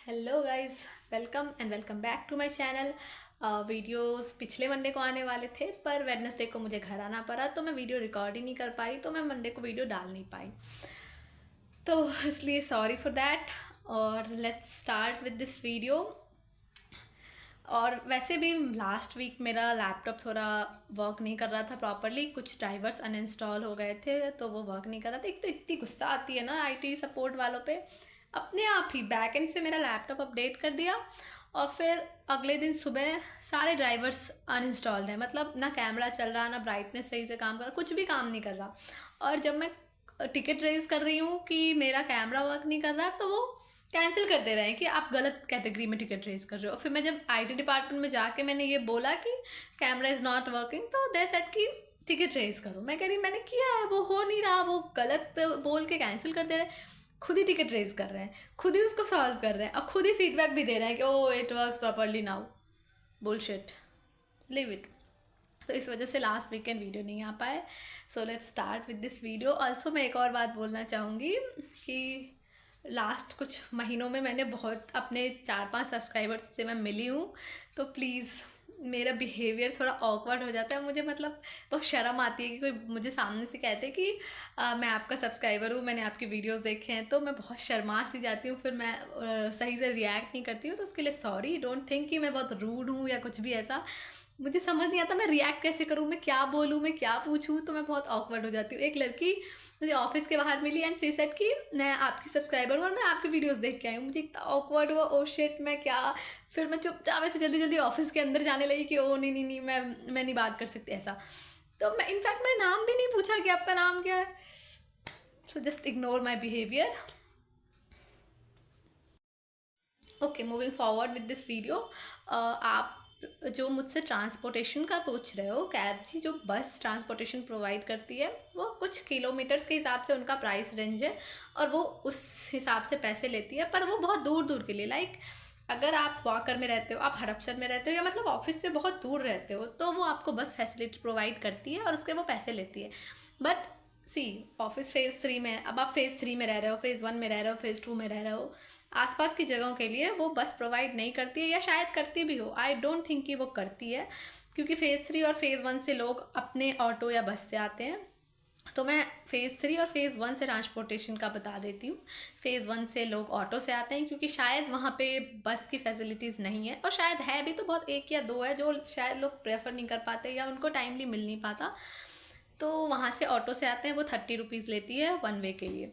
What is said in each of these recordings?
Hello guys, welcome back to my channel. Videos पिछले Monday को आने वाले थे पर वेडनेसडे को मुझे घर आना पड़ा तो मैं वीडियो रिकॉर्ड ही नहीं कर पाई, तो मैं मंडे को वीडियो डाल नहीं पाई, तो इसलिए सॉरी फॉर दैट। और let's start with this video. और वैसे भी लास्ट वीक मेरा लैपटॉप थोड़ा वर्क नहीं कर रहा था प्रॉपरली, कुछ ड्राइवर्स अनइंस्टॉल हो गए थे तो वो वर्क नहीं कर रहा था। एक तो इतनी गुस्सा आती है ना आईटी सपोर्ट वालों पे। अपने आप ही बैक एंड से मेरा लैपटॉप अपडेट कर दिया और फिर अगले दिन सुबह सारे ड्राइवर्स अनइंस्टॉल्ड हैं, मतलब ना कैमरा चल रहा, ना ब्राइटनेस सही से काम कर रहा, कुछ भी काम नहीं कर रहा। और जब मैं टिकट रेज कर रही हूँ कि मेरा कैमरा वर्क नहीं कर रहा तो वो कैंसिल कर दे रहे हैं कि आप गलत कैटेगरी में टिकट रेज कर रहे हो। फिर मैं जब आईटी डिपार्टमेंट में जाके मैंने ये बोला कि कैमरा इज़ नॉट वर्किंग तो दे सेड कि टिकट रेज करो। मैं कह रही मैंने किया है, वो हो नहीं रहा, वो गलत बोल के कैंसिल कर दे रहे हैं। खुद ही टिकट रेज कर रहे हैं, खुद ही उसको सॉल्व कर रहे हैं और खुद ही फीडबैक भी दे रहे हैं कि oh it works properly now. Bullshit, leave it. तो इस वजह से लास्ट वीकेंड वीडियो नहीं आ पाए। So let's start with this video. Also मैं एक और बात बोलना चाहूँगी कि लास्ट कुछ महीनों में मैंने बहुत अपने 4-5 सब्सक्राइबर्स से मैं मिली हूँ, तो प्लीज़ मेरा बिहेवियर थोड़ा ऑकवर्ड हो जाता है। मुझे मतलब बहुत शर्म आती है कि कोई मुझे सामने से कहते कि मैं आपका सब्सक्राइबर हूँ, मैंने आपकी वीडियोस देखे हैं, तो मैं बहुत शर्मा सी जाती हूँ, फिर मैं सही से रिएक्ट नहीं करती हूँ। तो उसके लिए सॉरी, डोंट थिंक कि मैं बहुत रूड हूँ या कुछ भी ऐसा। मुझे समझ नहीं आता मैं रिएक्ट कैसे करूँ, मैं क्या बोलूँ, मैं क्या पूछूँ, तो मैं बहुत ऑकवर्ड हो जाती हूँ। एक लड़की मुझे ऑफिस के बाहर मिली एंड शी सेड कि मैं आपकी सब्सक्राइबर हूँ और मैं आपकी वीडियोस देख के आई हूँ। मुझे इतना ऑकवर्ड हुआ, ओ शिट मैं क्या। फिर मैं चुपचाप ऐसे जल्दी जल्दी ऑफिस के अंदर जाने लगी कि ओ नहीं नहीं नहीं मैं नहीं बात कर सकती ऐसा। तो मैं इनफैक्ट मैंने नाम भी नहीं पूछा कि आपका नाम क्या है। So just ignore my behaviour. Okay, moving forward with this video. आप जो मुझसे ट्रांसपोर्टेशन का पूछ रहे हो, कैब जी जो बस ट्रांसपोर्टेशन प्रोवाइड करती है वो कुछ किलोमीटर्स के हिसाब से उनका प्राइस रेंज है और वो उस हिसाब से पैसे लेती है, पर वो बहुत दूर दूर के लिए, लाइक अगर आप वाकर में रहते हो, आप हड़पसर में रहते हो या मतलब ऑफिस से बहुत दूर रहते हो तो वो आपको बस फैसिलिटी प्रोवाइड करती है और उसके वो पैसे लेती है। बट सी, ऑफिस फेज़ 3 में, अब आप फेज़ 3 में रह रहे हो, फेज़ 1 में रह रहे हो, फेज़ 2 में रह रहे हो, आसपास की जगहों के लिए वो बस प्रोवाइड नहीं करती है, या शायद करती भी हो, आई डोंट थिंक कि वो करती है, क्योंकि फेज़ 3 और फेज़ 1 से लोग अपने ऑटो या बस से आते हैं। तो मैं फेज़ 3 और फेज़ 1 से ट्रांसपोर्टेशन का बता देती हूँ। फेज़ 1 से लोग ऑटो से आते हैं क्योंकि शायद वहाँ पे बस की फैसिलिटीज़ नहीं है, और शायद है भी तो बहुत 1 या 2 है जो शायद लोग प्रेफर नहीं कर पाते या उनको टाइमली मिल नहीं पाता, तो वहाँ से ऑटो से आते हैं, वो 30 रुपीज़ लेती है 1 वे के लिए।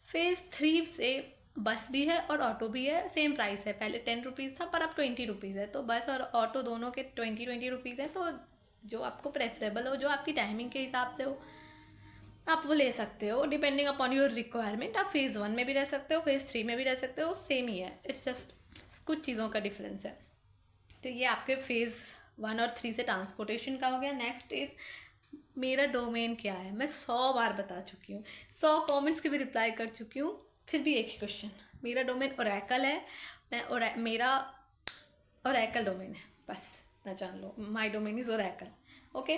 फेज़ 3 से बस भी है और ऑटो भी है, सेम प्राइस है, पहले 10 रुपीज़ था पर अब 20 रुपीज़ है, तो बस और ऑटो दोनों के 20 रुपीज़ है। तो जो आपको प्रेफरेबल हो, जो आपकी टाइमिंग के हिसाब से हो, आप वो ले सकते हो डिपेंडिंग अपॉन योर रिक्वायरमेंट। आप फेज़ 1 में भी रह सकते हो, फेज़ 3 में भी रह सकते हो, सेम ही है, इट्स जस्ट कुछ चीज़ों का डिफरेंस है। तो ये आपके फेज़ 1 और 3 से ट्रांसपोर्टेशन का हो गया। नेक्स्ट इज़ मेरा डोमेन क्या है। मैं 100 बार बता चुकी हूँ, 100 कमेंट्स के भी रिप्लाई कर चुकी हूँ, फिर भी एक ही क्वेश्चन। मेरा डोमेन ओरेकल है, मेरा ओरेकल डोमेन है, बस ना जान लो, my domain is Oracle. Okay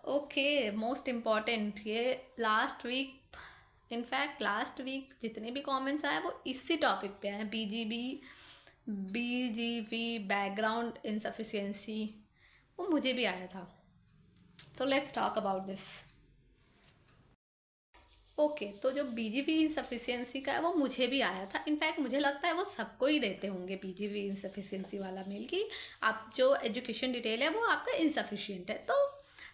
okay, most important, ये last week, in fact last week जितने भी कमेंट्स आए वो इसी टॉपिक पे आए हैं, बीजीवी बैकग्राउंड इनसफिशियंसी, वो मुझे भी आया था। तो let's talk about this. Okay, तो जो बीजीवी इंसफिशियंसी का है वो मुझे भी आया था। इनफैक्ट मुझे लगता है वो सबको ही देते होंगे बीजीवी इंसफिशियंसी वाला मेल कि आप जो एजुकेशन डिटेल है वो आपका इंसफिशियंट है। तो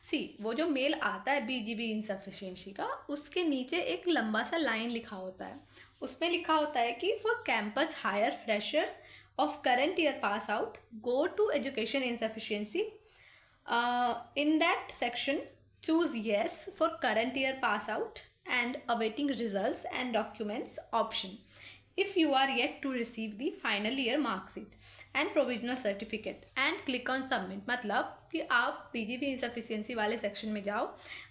सी, वो जो मेल आता है बीजीवी इंसफिशियंसी का, उसके नीचे एक लंबा सा लाइन लिखा होता है, उसमें लिखा होता है कि for campus hire fresher of current year pass out go to education insufficiency. In that section, choose yes for current year pass out and awaiting results and documents option if you are yet to receive the final year mark sheet and provisional certificate and click on submit। मतलब कि आप PGV insufficiency वाले section में जाओ,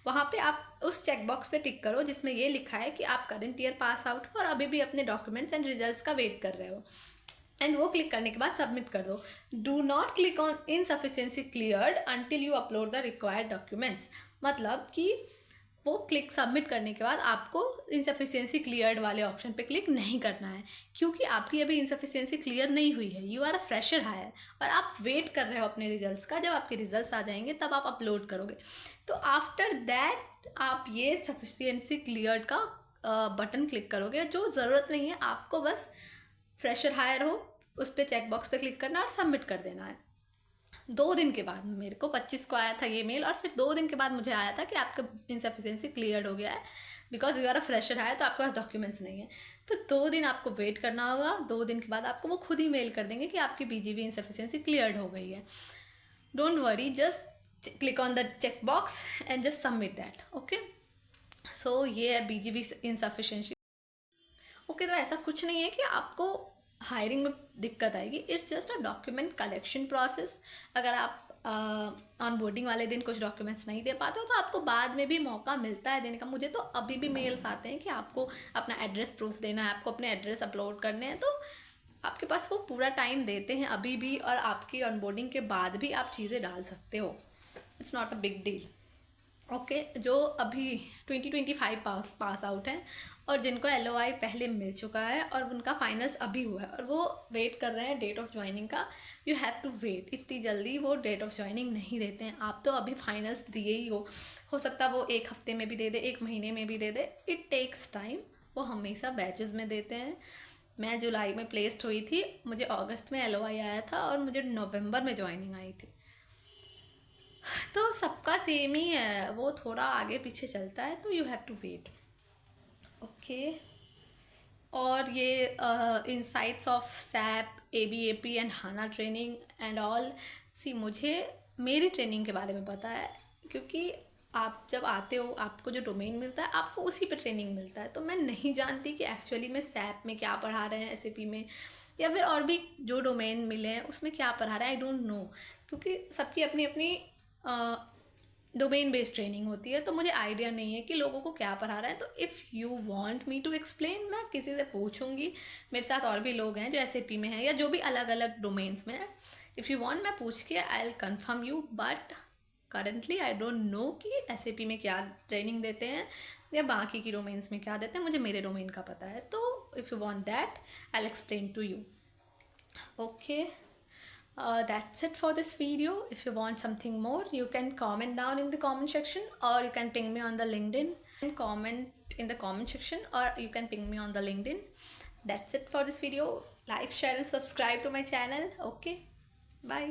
वहाँ पे आप उस चेक बॉक्स पे टिक करो जिसमें ये लिखा है कि आप करंट ईयर पास आउट हो और अभी भी अपने डॉक्यूमेंट्स एंड रिजल्ट्स का वेट कर रहे हो, एंड वो क्लिक करने के बाद सबमिट कर दो। Do not click on insufficiency cleared until you upload the required documents. मतलब कि वो क्लिक सबमिट करने के बाद आपको इनसफिशिएंसी क्लियर्ड वाले ऑप्शन पे क्लिक नहीं करना है, क्योंकि आपकी अभी इनसफिशिएंसी क्लियर नहीं हुई है। You are a fresher hire और आप वेट कर रहे हो अपने रिजल्ट्स का। जब आपके रिजल्ट्स आ जाएंगे तब आप अपलोड करोगे। तो आफ्टर दैट आप ये सफिशिएंसी क्लियर्ड का बटन क्लिक करोगे। जो ज़रूरत नहीं है, आपको बस फ्रेशर हायर हो उस पर चेकबॉक्स पे क्लिक करना और सबमिट कर देना है। 2 दिन के बाद मेरे को 25 को आया था ये मेल, और फिर 2 दिन के बाद मुझे आया था कि आपका इंसफिशिएंसी क्लियर हो गया है, because you are a fresher है तो आपके पास डॉक्यूमेंट्स नहीं है। तो 2 दिन आपको वेट करना होगा। 2 दिन के बाद आपको वो खुद ही मेल कर देंगे कि आपकी बीजीबी इंसफिशिएंसी क्लियर्ड हो गई है। Don't worry, just click on the check box and just submit that. Okay, so ये है बीजीबी इंसफिशिएंसी। ओके, तो ऐसा कुछ नहीं है कि आपको हायरिंग में दिक्कत आएगी। It's just a document collection process. अगर आप ऑन बोर्डिंग वाले दिन कुछ डॉक्यूमेंट्स नहीं दे पाते हो तो आपको बाद में भी मौका मिलता है देने का। मुझे तो अभी भी मेल्स आते हैं कि आपको अपना एड्रेस प्रूफ देना है, आपको अपने एड्रेस अपलोड करने हैं, तो आपके पास वो पूरा टाइम देते हैं अभी भी, और आपकी ऑन बोर्डिंग के बाद भी आप चीज़ें डाल सकते हो। It's not a big deal. Okay, जो अभी 2025 पास आउट हैं और जिनको LOI पहले मिल चुका है और उनका फाइनल्स अभी हुआ है और वो वेट कर रहे हैं डेट ऑफ ज्वाइनिंग का, यू हैव टू वेट। इतनी जल्दी वो डेट ऑफ ज्वाइनिंग नहीं देते हैं। आप तो अभी फाइनल्स दिए ही हो सकता है वो 1 हफ्ते में भी दे दे, 1 महीने में भी दे दे। It takes time. वो हमेशा बैचेस में देते हैं। मैं जुलाई में प्लेस्ड हुई थी, मुझे अगस्त में LOI आया था और मुझे नवंबर में ज्वाइनिंग आई थी। तो सबका सेम ही है, वो थोड़ा आगे पीछे चलता है, तो you have to wait. Okay, और ये insights of SAP, ABAP and HANA training and all, see मुझे मेरी ट्रेनिंग के बारे में पता है, क्योंकि आप जब आते हो आपको जो डोमेन मिलता है आपको उसी पे ट्रेनिंग मिलता है। तो मैं नहीं जानती कि एक्चुअली में सैप में क्या पढ़ा रहे हैं, SAP में, या फिर और भी जो डोमेन मिले हैं उसमें क्या पढ़ा रहे हैं। आई डोंट नो, क्योंकि सबकी अपनी अपनी डोमेन बेस्ड ट्रेनिंग होती है, तो मुझे आइडिया नहीं है कि लोगों को क्या पढ़ा रहा है। तो if you want me to explain, मैं किसी से पूछूंगी। मेरे साथ और भी लोग हैं जो SAP में हैं या जो भी अलग अलग डोमेन्स में हैं। इफ़ यू वांट, मैं पूछ के I will confirm you, but currently I don't know कि SAP में क्या ट्रेनिंग देते हैं या बाकी की डोमेन्स में क्या देते हैं। मुझे मेरे डोमेन का पता है, तो if you want that I will explain to you. Okay, that's it for this video. If you want something more, you can comment down in the comment section, or you can ping me on the LinkedIn and comment in the comment section, or you can ping me on the LinkedIn. That's it for this video. Like, share and subscribe to my channel. Okay, bye.